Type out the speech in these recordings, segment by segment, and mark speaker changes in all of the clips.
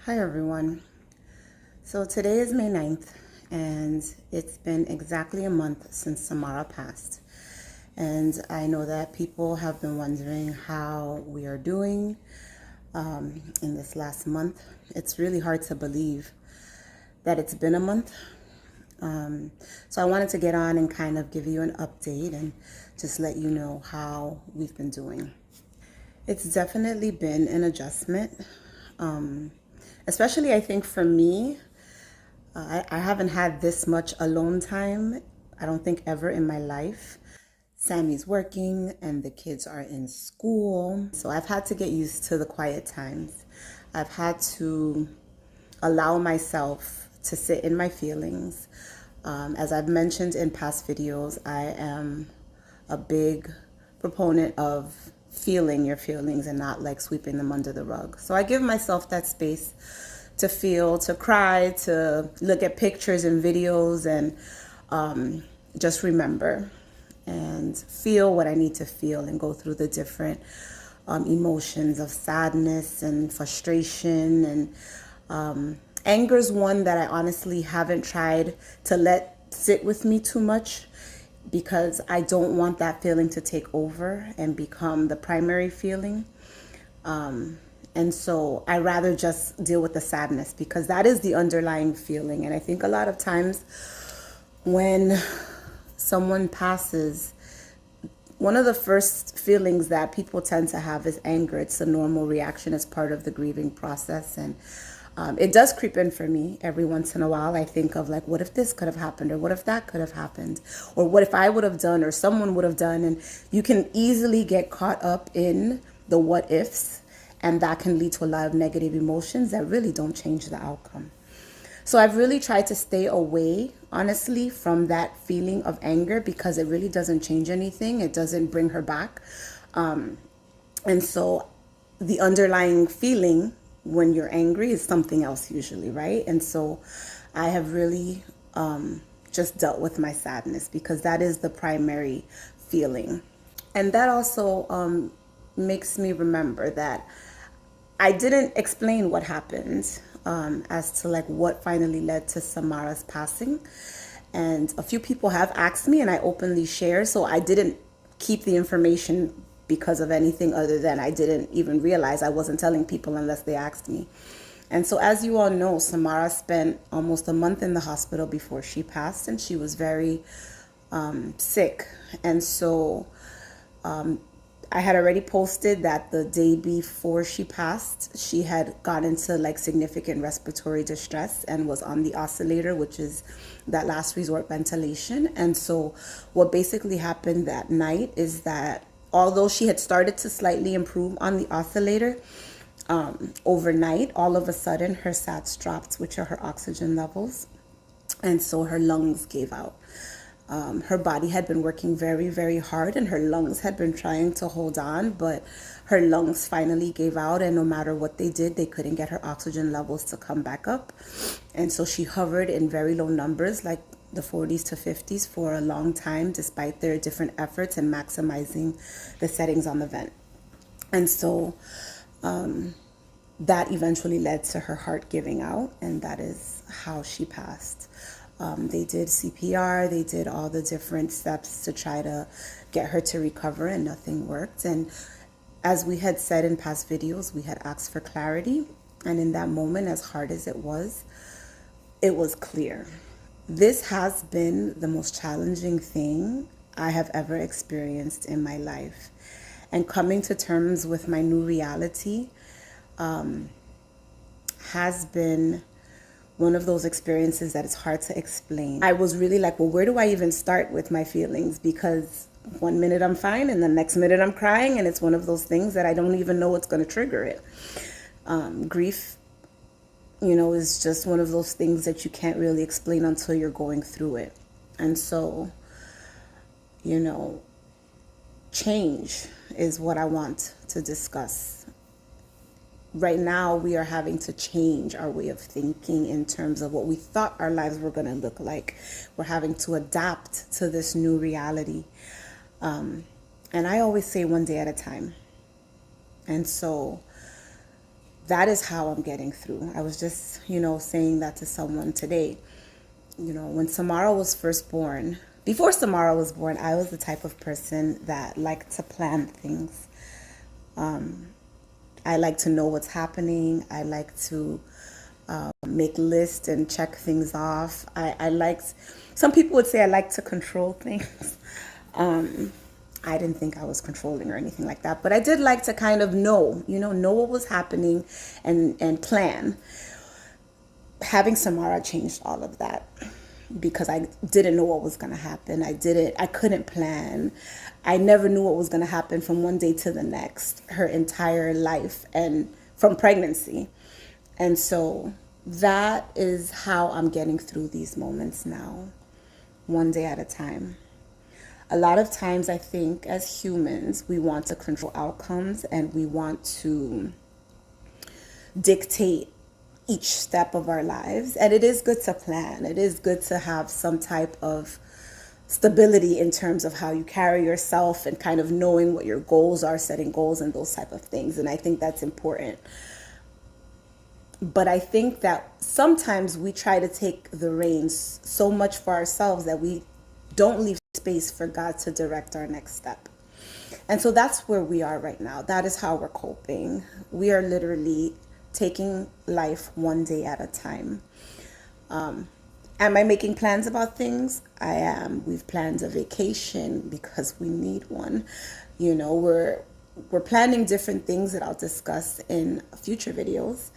Speaker 1: Hi everyone. So today is May 9th and it's been exactly a month since Samara passed. And I know that people have been wondering how we are doing in this last month. It's really hard to believe that it's been a month. So I wanted to get on and kind of give you an update and just let you know how we've been doing. It's definitely been an adjustment, especially I think for me. I haven't had this much alone time, I don't think ever in my life. Sammy's working and the kids are in school. So I've had to get used to the quiet times. I've had to allow myself to sit in my feelings. As I've mentioned in past videos, I am a big proponent of feeling your feelings and not like sweeping them under the rug. So I give myself that space to feel, to cry, to look at pictures and videos and just remember and feel what I need to feel and go through the different emotions of sadness and frustration and anger's one that I honestly haven't tried to let sit with me too much because I don't want that feeling to take over and become the primary feeling. And so I rather just deal with the sadness because that is the underlying feeling. And I think a lot of times when someone passes, one of the first feelings that people tend to have is anger. It's a normal reaction as part of the grieving process. And it does creep in for me every once in a while. I think of like, what if this could have happened? Or what if that could have happened? Or what if I would have done or someone would have done? And you can easily get caught up in the what ifs. And that can lead to a lot of negative emotions that really don't change the outcome. So I've really tried to stay away, honestly, from that feeling of anger because it really doesn't change anything. It doesn't bring her back. And so the underlying feeling when you're angry is something else usually, right? And so I have really just dealt with my sadness because that is the primary feeling. And that also makes me remember that I didn't explain what happened as to like what finally led to Samara's passing. And a few people have asked me and I openly share. So I didn't keep the information because of anything other than I didn't even realize I wasn't telling people unless they asked me. And so as you all know, Samara spent almost a month in the hospital before she passed and she was very sick. And so I had already posted that the day before she passed, she had got into like significant respiratory distress and was on the oscillator, which is that last resort ventilation. And so what basically happened that night is that although she had started to slightly improve on the oscillator, overnight, all of a sudden her SATs dropped, which are her oxygen levels. And so her lungs gave out. Her body had been working very, very hard and her lungs had been trying to hold on, but her lungs finally gave out. And no matter what they did, they couldn't get her oxygen levels to come back up. And so she hovered in very low numbers, like the 40s to 50s for a long time, despite their different efforts in maximizing the settings on the vent. And so that eventually led to her heart giving out, and that is how she passed. They did CPR, they did all the different steps to try to get her to recover, and nothing worked. And as we had said in past videos, we had asked for clarity, and in that moment, as hard as it was clear. This has been the most challenging thing I have ever experienced in my life. And coming to terms with my new reality has been one of those experiences that it's hard to explain. I was really like, well, where do I even start with my feelings? Because one minute I'm fine and the next minute I'm crying, and it's one of those things that I don't even know what's going to trigger it. Grief, is just one of those things that you can't really explain until you're going through it. And so, change is what I want to discuss. Right now, we are having to change our way of thinking in terms of what we thought our lives were going to look like. We're having to adapt to this new reality. And I always say one day at a time. And so that is how I'm getting through. I was just, saying that to someone today. When Samara was first born, before Samara was born, I was the type of person that liked to plan things. I like to know what's happening. I like to make lists and check things off. Some people would say I like to control things. I didn't think I was controlling or anything like that, but I did like to kind of know what was happening and plan. Having Samara changed all of that because I didn't know what was going to happen. I couldn't plan. I never knew what was going to happen from one day to the next, her entire life and from pregnancy. And so that is how I'm getting through these moments now, one day at a time. A lot of times I think as humans, we want to control outcomes and we want to dictate each step of our lives. And it is good to plan. It is good to have some type of stability in terms of how you carry yourself and kind of knowing what your goals are, setting goals and those type of things. And I think that's important. But I think that sometimes we try to take the reins so much for ourselves that we don't leave space for God to direct our next step. And so that's where we are right now. That is how we're coping. We are literally taking life one day at a time. Am I making plans about things? I am. We've planned a vacation because we need one. We're planning different things that I'll discuss in future videos.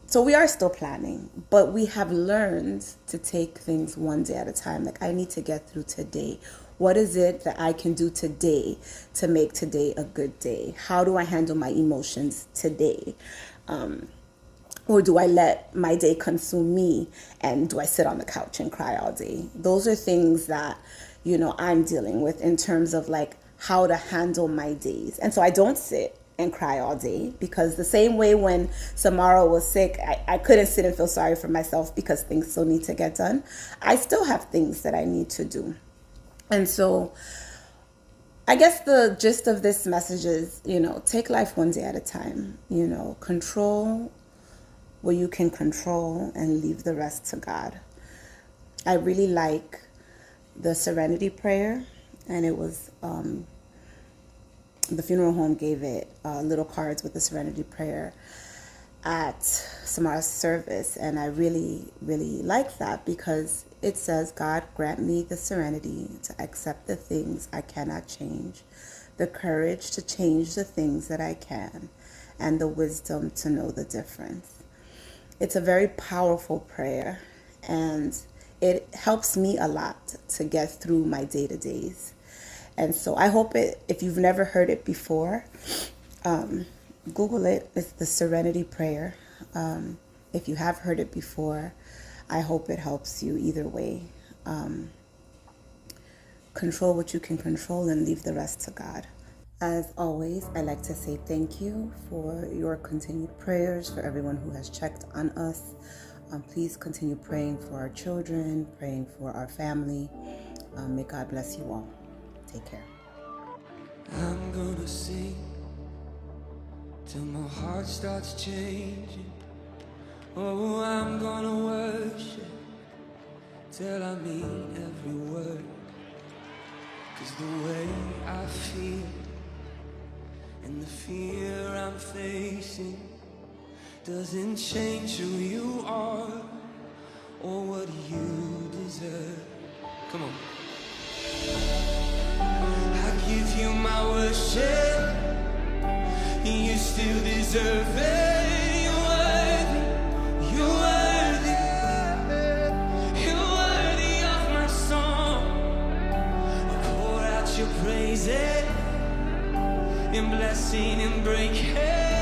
Speaker 1: So we are still planning, but we have learned to take things one day at a time. Like, I need to get through today. What is it that I can do today to make today a good day? How do I handle my emotions today? Or do I let my day consume me? And do I sit on the couch and cry all day? Those are things that, I'm dealing with in terms of like how to handle my days. And so I don't sit and cry all day, because the same way when Samara was sick, I couldn't sit and feel sorry for myself because things still need to get done. I still have things that I need to do. And so I guess the gist of this message is, take life one day at a time, control what you can control and leave the rest to God. I really like the Serenity Prayer, and it was, the funeral home gave it little cards with the Serenity Prayer at Samara's service. And I really, really like that because it says, God, grant me the serenity to accept the things I cannot change, the courage to change the things that I can, and the wisdom to know the difference. It's a very powerful prayer, and it helps me a lot to get through my day-to-days. And so I hope if you've never heard it before, Google it. It's the Serenity Prayer. If you have heard it before, I hope it helps you either way. Control what you can control and leave the rest to God. As always, I like to say thank you for your continued prayers, for everyone who has checked on us. Please continue praying for our children, praying for our family. May God bless you all. Take care.
Speaker 2: I'm gonna sing till my heart starts changing. Oh, I'm gonna worship till I mean every word. 'Cause the way I feel and the fear I'm facing doesn't change who you are or what you deserve. Come on. I give you my worship, you still deserve it. You're worthy, you're worthy, you're worthy of my song. I pour out your praises in blessing and breaking.